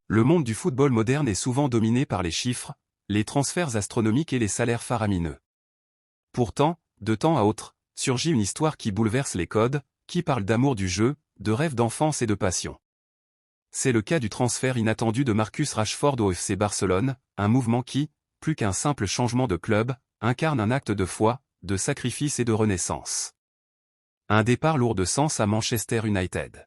Le monde du football moderne est souvent dominé par les chiffres, les transferts astronomiques et les salaires faramineux. Pourtant, de temps à autre, surgit une histoire qui bouleverse les codes, qui parle d'amour du jeu, de rêve d'enfance et de passion. C'est le cas du transfert inattendu de Marcus Rashford au FC Barcelone, un mouvement qui, plus qu'un simple changement de club, incarne un acte de foi, de sacrifice et de renaissance. Un départ lourd de sens à Manchester United.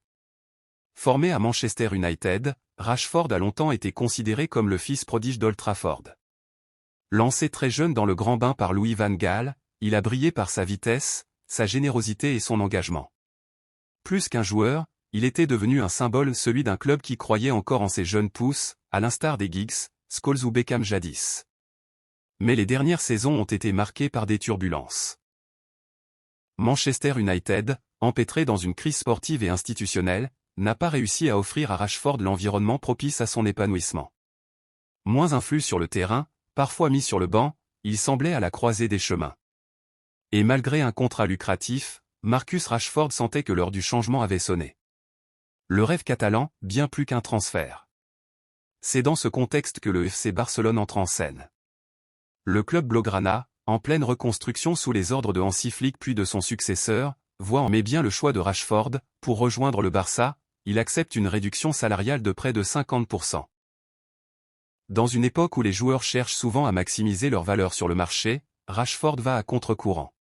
Formé à Manchester United, Rashford a longtemps été considéré comme le fils prodige d'Old Trafford. Lancé très jeune dans le grand bain par Louis van Gaal, il a brillé par sa vitesse, sa générosité et son engagement. Plus qu'un joueur, il était devenu un symbole, celui d'un club qui croyait encore en ses jeunes pousses, à l'instar des Giggs, Scholes ou Beckham jadis. Mais les dernières saisons ont été marquées par des turbulences. Manchester United, empêtré dans une crise sportive et institutionnelle, n'a pas réussi à offrir à Rashford l'environnement propice à son épanouissement. Moins influx sur le terrain, parfois mis sur le banc, il semblait à la croisée des chemins. Et malgré un contrat lucratif, Marcus Rashford sentait que l'heure du changement avait sonné. Le rêve catalan, bien plus qu'un transfert. C'est dans ce contexte que le FC Barcelone entre en scène. Le club blaugrana, en pleine reconstruction sous les ordres de Hansi Flick puis de son successeur, voit en mai bien le choix de Rashford. Pour rejoindre le Barça, il accepte une réduction salariale de près de 50%. Dans une époque où les joueurs cherchent souvent à maximiser leur valeur sur le marché, Rashford va à contre-courant.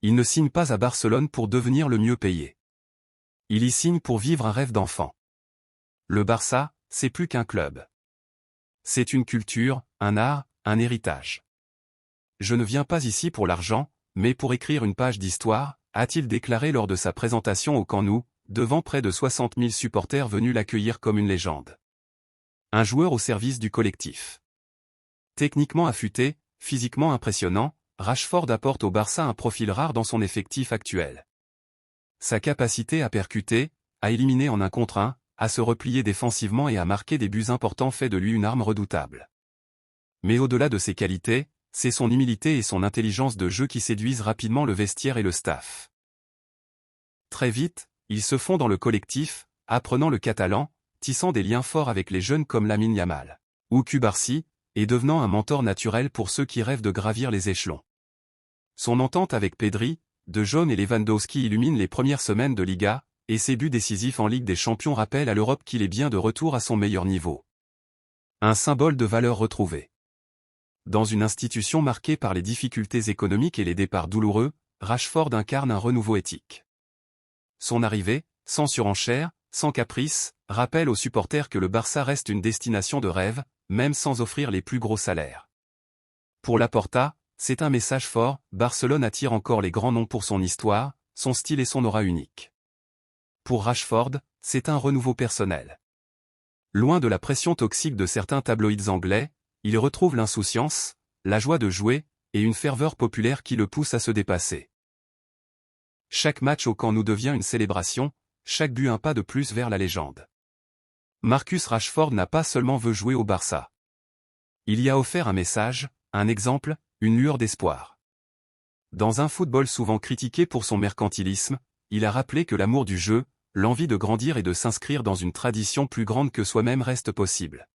Il ne signe pas à Barcelone pour devenir le mieux payé. Il y signe pour vivre un rêve d'enfant. Le Barça, c'est plus qu'un club. C'est une culture, un art, un héritage. Je ne viens pas ici pour l'argent, mais pour écrire une page d'histoire, a-t-il déclaré lors de sa présentation au Camp Nou, devant près de 60 000 supporters venus l'accueillir comme une légende. Un joueur au service du collectif. Techniquement affûté, physiquement impressionnant, Rashford apporte au Barça un profil rare dans son effectif actuel. Sa capacité à percuter, à éliminer en un contre un, à se replier défensivement et à marquer des buts importants fait de lui une arme redoutable. Mais au-delà de ses qualités, c'est son humilité et son intelligence de jeu qui séduisent rapidement le vestiaire et le staff. Très vite, il se fond dans le collectif, apprenant le catalan, tissant des liens forts avec les jeunes comme Lamine Yamal ou Cubarsí, et devenant un mentor naturel pour ceux qui rêvent de gravir les échelons. Son entente avec Pedri, De Jong et Lewandowski illumine les premières semaines de Liga, et ses buts décisifs en Ligue des Champions rappellent à l'Europe qu'il est bien de retour à son meilleur niveau. Un symbole de valeur retrouvée. Dans une institution marquée par les difficultés économiques et les départs douloureux, Rashford incarne un renouveau éthique. Son arrivée, sans surenchère, sans caprice, rappelle aux supporters que le Barça reste une destination de rêve, même sans offrir les plus gros salaires. Pour Laporta, c'est un message fort, Barcelone attire encore les grands noms pour son histoire, son style et son aura unique. Pour Rashford, c'est un renouveau personnel. Loin de la pression toxique de certains tabloïds anglais, il retrouve l'insouciance, la joie de jouer, et une ferveur populaire qui le pousse à se dépasser. Chaque match au Camp Nou devient une célébration, chaque but un pas de plus vers la légende. Marcus Rashford n'a pas seulement voulu jouer au Barça. Il y a offert un message, un exemple, une lueur d'espoir. Dans un football souvent critiqué pour son mercantilisme, il a rappelé que l'amour du jeu, l'envie de grandir et de s'inscrire dans une tradition plus grande que soi-même reste possible.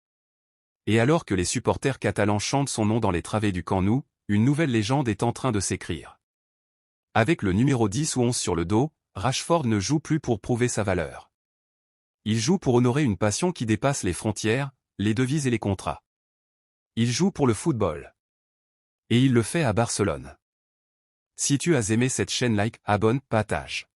Et alors que les supporters catalans chantent son nom dans les travées du Camp Nou, une nouvelle légende est en train de s'écrire. Avec le numéro 10 ou 11 sur le dos, Rashford ne joue plus pour prouver sa valeur. Il joue pour honorer une passion qui dépasse les frontières, les devises et les contrats. Il joue pour le football. Et il le fait à Barcelone. Si tu as aimé cette chaîne, like, abonne, partage.